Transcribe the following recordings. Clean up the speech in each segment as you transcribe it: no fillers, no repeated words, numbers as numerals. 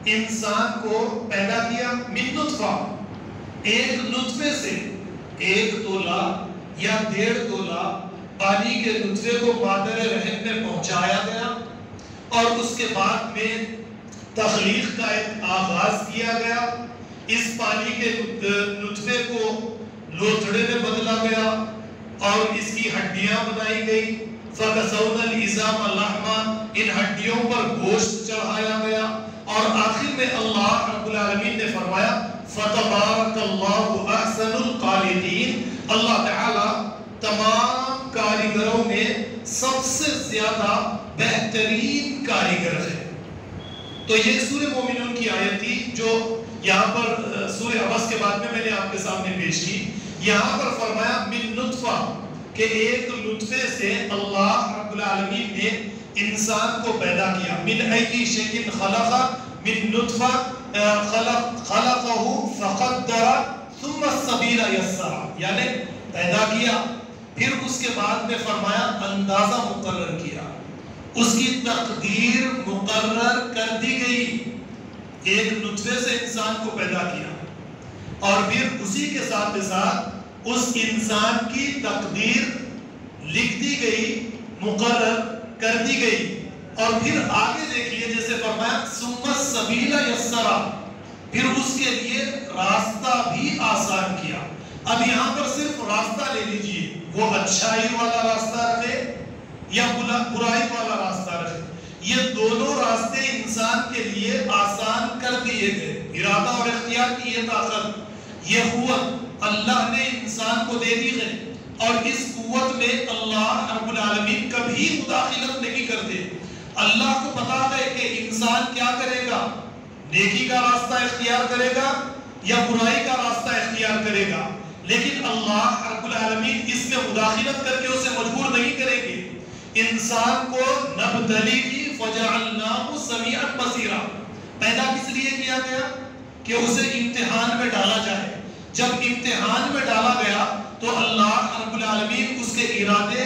انسان کو پیدا کیا من نطفہ، ایک نطفے سے 1 تولہ یا 1.5 تولہ پانی کے نطفے کو مادر رحم میں پہنچایا گیا، اور اس کے بعد میں تخلیق کا ایک آغاز کیا گیا۔ اس پانی کے نطفے کو لوتھڑے میں بدلا گیا اور اس کی ہڈیاں بنائی گئی، فَكَسَوْنَا الْعِظَامَ لَحْمًا، ان ہڈیوں پر گوشت چڑھایا گیا، اور آخر میں اللہ رب العالمین نے فرمایا فَتَبَارَكَ اللَّهُ أَحْسَنُ الْخَالِقِينَ، اللہ تعالی تمام کاریگروں میں سب سے زیادہ بہترین کاریگر ہے۔ تو یہ سورہ مومنون کی آیت تھی جو یہاں پر سورہ عبس کے بعد میں نے آپ کے سامنے پیش کی۔ یہاں پر فرمایا من نطفہ، کہ ایک نطفے سے اللہ رب العالمین نے انسان کو پیدا کیا۔ من ای شیء خلق، من نطفہ خلقہ فقدر ثم السبیل یسر، یعنی پیدا کیا، پھر اس کے بعد میں فرمایا اندازہ مقرر کیا، اس کی تقدیر مقرر کر دی گئی۔ ایک نطفے سے انسان کو پیدا کیا اور پھر اسی کے ساتھ اس انسان کی تقدیر لکھ دی گئی، مقرر کر دی گئی، اور پھر آگے دیکھیے جیسے فرمایا ثم السبیل یسر، پھر اس کے لیے راستہ بھی آسان کیا۔ اب یہاں پر صرف راستہ لے لیجئے، وہ اچھائی والا راستہ رکھے یا برائی والا راستہ رکھے، یہ دونوں راستے انسان کے لیے آسان کر دیے گئے۔ ارادہ اور اختیار کی یہ طاقت، یہ قوت اللہ نے انسان کو دے دی ہے، اور اس قوت میں اللہ رب العالمین کبھی مداخلت نہیں کرتے۔ اللہ کو پتا ہے کہ انسان کیا کرے گا، نیکی کا راستہ اختیار کرے گا یا برائی کا راستہ اختیار کرے گا، لیکن اللہ رب العالمین اس میں مداخلت کر کے اسے مجبور نہیں کریں گے۔ انسان کو نبتلیہ فجعلناہ سمیعا بصیرا پیدا کس لیے کیا گیا؟ کہ اسے امتحان میں ڈالا جائے۔ جب امتحان میں ڈالا گیا تو اللہ رب العالمین اس کے ارادے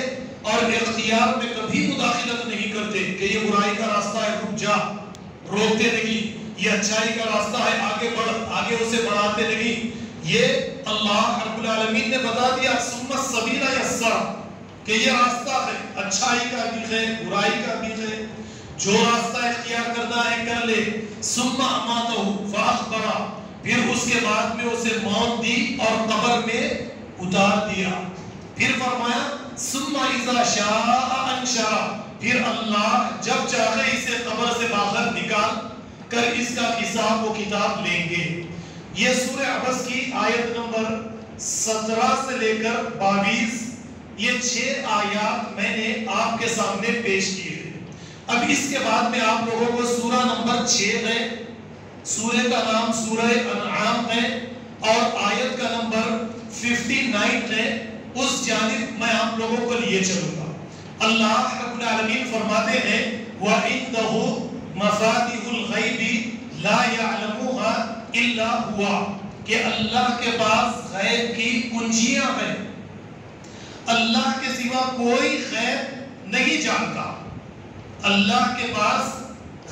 اور اختیار میں کبھی مداخلت نہیں کرتے کہ یہ برائی کا راستہ ہے رک جا، روکتے نہیں، یہ اچھائی کا راستہ ہے آگے بڑھ، آگے اسے بڑھاتے نہیں۔ یہ اللہ رب العالمین نے بتا دیا ثم السبیل یسر، کہ یہ راستہ ہے، اچھائی کا بھی ہے برائی کا بھی ہے، جو راستہ اختیار کرنا ہے کر لے۔ ثم اماتہ فاخبرہ، پھر اس کے بعد میں اسے موت دی اور قبر میں اتار دیا۔ پھر فرمایا ثم اذا شاء انشرہ، پھر اللہ جب چاہے اسے قبر سے باہر نکال کر اس کا حساب و کتاب لیں گے۔ یہ سورہ عبس کی آیت نمبر 17 سے لے کر 22، یہ 6 آیات میں نے آپ کے سامنے پیش کی ہے۔ اب اس کے بعد میں آپ لوگوں کو سورہ نمبر 6 ہے، سورہ کا نام سورہ انعام ہے اور آیت کا نمبر 59 ہے، اس جانب میں آپ لوگوں کو لیے چلوں گا۔ اللہ رب العالمین فرماتے ہیں وَعِنْدَهُ مَفَاتِحُ الْغَيْبِ لَا يَعْلَمُهَا إِلَّا هُوَ، کہ اللہ کے پاس غیب کی کنجیاں ہیں، اللہ کے سوا کوئی غیب نہیں جانتا۔ اللہ کے پاس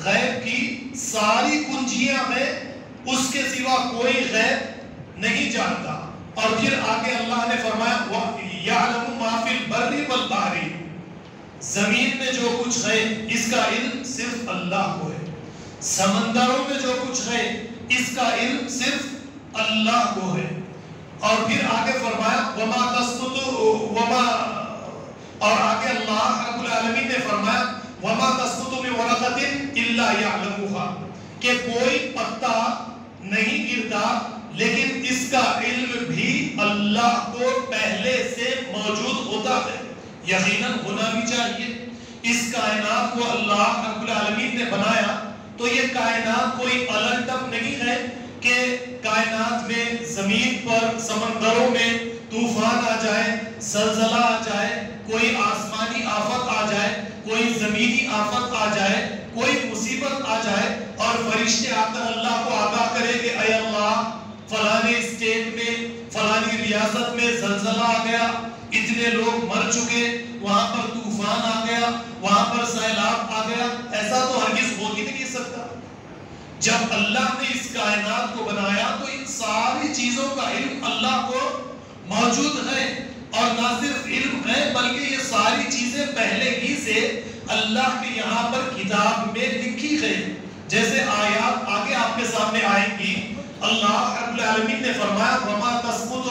غیب کی ساری کنجیاں ہیں، اس کے سوا کوئی غیب نہیں جانتا۔ اور پھر آگے اللہ نے فرمایا وَيَعْلَمُ مَا فِي الْبَرِّ وَالْبَحْرِ، زمین میں جو کچھ ہے اس کا علم صرف اللہ کو ہے، سمندروں میں جو کچھ ہے اس کا علم صرف اللہ کو ہے۔ اور پھر آگے فرمایا وَمَا تَسْقُطُ اور آگے اللہ رب العالمین نے فرمایا وَمَا تَسْقُطُ مِنْ وَرَقَةٍ إِلَّا يَعْلَمُهَا، کہ کوئی پتا نہیں گرتا لیکن اس کا علم بھی اللہ کو پہلے سے موجود ہوتا ہے، یقیناً ہونا بھی چاہیے۔ اس کائنات کو اللہ رب العالمین نے بنایا تو یہ کائنات کوئی الٹ اپ نہیں ہے کہ کائنات میں زمین پر سمندروں میں طوفان آ جائے، زلزلہ آ جائے، کوئی آسمانی آفت آ جائے، کوئی زمینی آفت آ جائے، کوئی مصیبت آ جائے اور فرشتے آ کر اللہ کو آگاہ کرے کہ اے اللہ فلانے اسٹیٹ میں فلانی ریاست میں زلزلہ آ گیا، اتنے لوگ مر چکے، وہاں پر طوفان آ گیا، وہاں پر سیلاب آ گیا، ایسا تو ہرگز ہو ہی نہیں سکتا۔ جب اللہ نے اس کائنات کو بنایا تو ان ساری چیزوں کا علم اللہ کو موجود ہے، اور نہ صرف علم ہے بلکہ یہ ساری چیزیں پہلے ہی سے اللہ کے یہاں پر کتاب میں لکھی گئی۔ جیسے آیات آگے آپ کے سامنے آئیں گی، اللہ رب العالمین نے فرمایا وَمَا تَسْقُطُ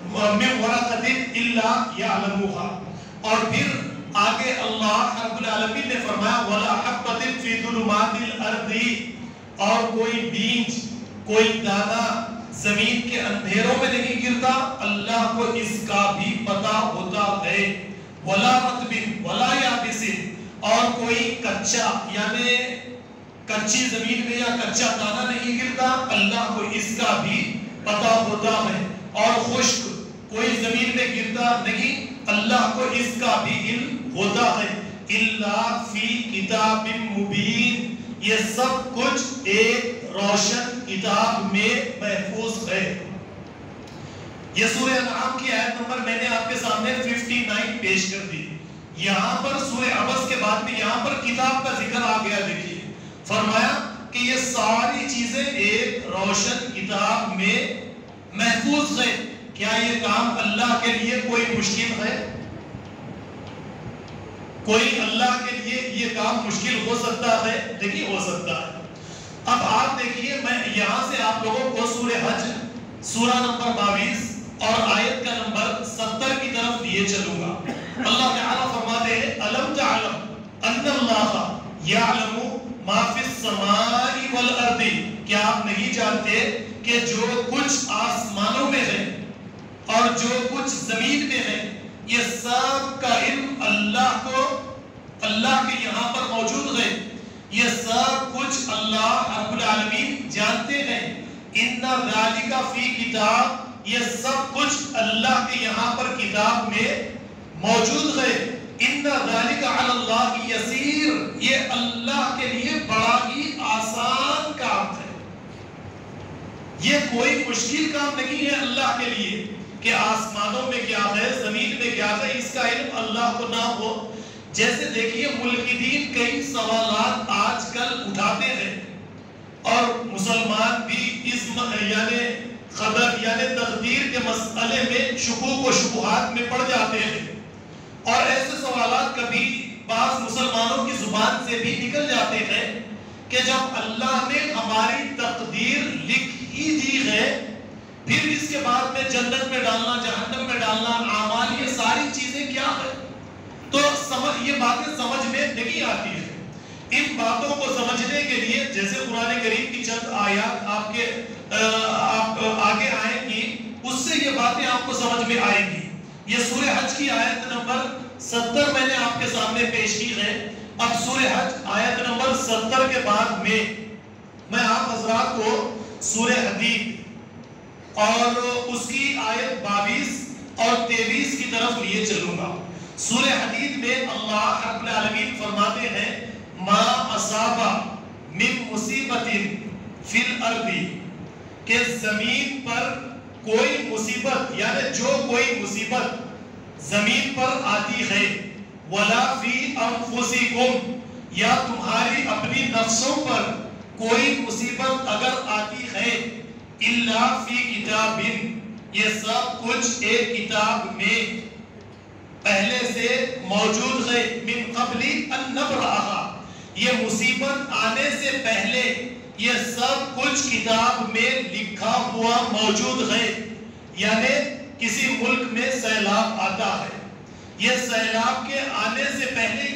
مِنْ وَرَقَةٍ إِلَّا يَعْلَمُهَا، اور پھر آگے اللہ رب العالمین نے فرمایا وَلَا حَبَّةٍ فِي ظُلُمَاتِ الْأَرْضِ، اور کوئی بیج کوئی دانہ زمین کے اندھیروں میں نہیں گرتا، اللہ کو اس کا بھی پتہ ہوتا ہے۔ وَلَا رَطْبٍ وَلَا يَابِسٍ، اور کوئی کچا یعنی کچی زمین میں یا کچا دانہ نہیں گرتا، اللہ کو اس کا بھی پتہ ہوتا ہے، اور خشک کوئی زمین میں گرتا نہیں، اللہ کو اس کا بھی علم ہوتا ہے۔ إِلَّا فِي كِتَابٍ مُبِينٍ، یہ سب کچھ ایک روشن کتاب میں محفوظ ہے۔ یہ سورہ انعام کی آیت نمبر میں نے آپ کے سامنے 59 پیش کر دی۔ یہاں پر سورہ عبس کے بعد میں یہاں پر کتاب کا ذکر آ گیا، دیکھیے فرمایا کہ یہ ساری چیزیں ایک روشن کتاب میں محفوظ ہے۔ کیا یہ کام اللہ کے لیے کوئی مشکل ہے؟ کوئی اللہ کے لیے یہ کام مشکل ہو سکتا ہے؟ دیکھیے ہو سکتا ہے۔ اب آپ دیکھیے میں یہاں سے آپ لوگوں کو سورہ حج سورہ نمبر 22 اور آیت کا نمبر 70 کی طرف لیے چلوں گا۔ اللہ تعالیٰ فرماتے ہیں أَلَمْ تَعْلَمْ أَنَّ اللَّهَ يَعْلَمُ مَا فِي السَّمَاءِ وَالْأَرْضِ، کیا آپ نہیں جانتے کہ جو کچھ آسمانوں میں ہے اور جو کچھ زمین میں ہے یہ سب کا علم اللہ کو اللہ کے یہاں پر موجود ہے، یہ سب کچھ اللہ رب العالمین جانتے ہیں۔ اِنَّ ذَلِكَ فِي کتاب، یہ سب کچھ اللہ کے یہاں پر کتاب میں موجود ہے۔ اِنَّ ذَلِكَ عَلَى اللَّهِ يَسِيرٌ، یہ اللہ کے لیے بڑا ہی آسان کام ہے، یہ کوئی مشکل کام نہیں ہے اللہ کے لیے کہ آسمانوں میں کیا ہے زمین میں کیا ہے اس کا علم اللہ کو نہ ہو۔ جیسے دیکھیے ملحدین کئی سوالات آج کل اٹھاتے ہیں اور مسلمان بھی اس یعنی قدر یعنی تقدیر کے مسئلے میں شکوک و شبہات میں پڑ جاتے ہیں، اور ایسے سوالات کبھی بعض مسلمانوں کی زبان سے بھی نکل جاتے ہیں کہ جب اللہ نے ہماری تقدیر لکھ ہی دی ہے پھر اس کے بعد میں جنت میں ڈالنا جہنم میں ڈالنا اعمال یہ ساری چیزیں کیا ہے؟ تو یہ باتیں سمجھ میں نہیں آتی ہے۔ ان باتوں کو سمجھنے کے لیے جیسے قرآن کریم کی چند آیات آپ آگے آئیں گی اس سے یہ باتیں آپ کو سمجھ میں آئیں گی۔ یہ سورہ حج کی آیت نمبر 70 میں نے آپ کے سامنے پیش کی ہے۔ اب سورہ حج آیت نمبر 70 کے بعد میں آپ حضرات کو سورہ حدید اور اس کی آیت 22 اور 23 کی طرف لیے چلوں گا۔ سورہ حدید میں اللہ رب العالمین فرماتے ہیں ما اصابہ من مصیبت فی الارض، کہ زمین پر کوئی مصیبت یعنی جو کوئی مصیبت زمین پر آتی ہے ولا فی انفسکم، یا تمہاری اپنی نفسوں پر کوئی مصیبت اگر آتی ہے الا فی کتاب، یہ سب کچھ ایک کتاب میں پہلے سے موجود ہے، من قبل ان نبرأها، یہ مصیبت آنے سے پہلے یہ سب کچھ کتاب میں لکھا ہوا موجود ہے۔ یعنی کسی ملک میں سیلاب آتا ہے، یہ سیلاب کے آنے سے پہلے